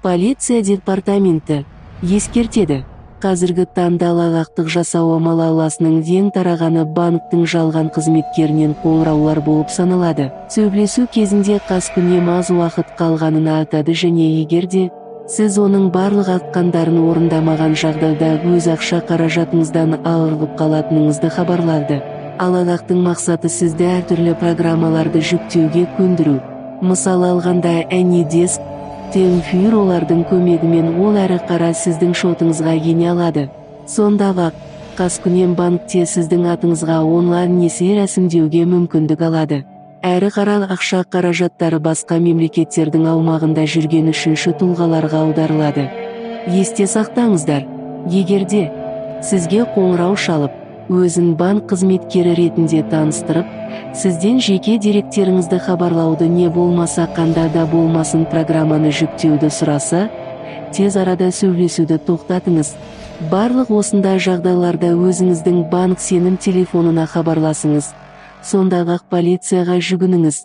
Полиция департаменті ескертеді. Қазіргі таңда алаяқтық жасау амалаласының ең тарағаны банктің жалған қызметкерінен қоңыраулар болып саналады. Сөйлесу кезінде қаскүнем аз уақыт қалғанын айтады және егер де сіз оның барлық айтқандарын орындамаған жағдайда өз ақша қаражатыңыздан айырылып қалатыныңызды хабарлады. Алаяқтың мақсаты сізді әртүрлі программаларды жүктеуге көндіру. Мысалы алғанда AnyDesk, Tenfur олардың көмегімен ол әрі қарай сіздің шотыңызға ене алады. Сондай-ақ, қаскүнем банкте сіздің атыңызға онлайн несие рәсімдеуге мүмкіндік алады. Әрі қарай ақша қаражаттары басқа мемлекеттердің аумағында жүрген үшінші тұлғаларға аударылады. Есте сақтаңыздар, егерде сізге қоңырау шалып, өзін банк қызметкері ретінде таныстырып, сізден жеке деректеріңізді хабарлауды не болмаса қандай да болмасын программаны жүктеуді сұраса, тез арада сөйлесуді тоқтатыңыз. Барлық осындай жағдайларда өзіңіздің банк сенім телефонына хабарласыңыз. Сондай-ақ полицияға жүгініңіз.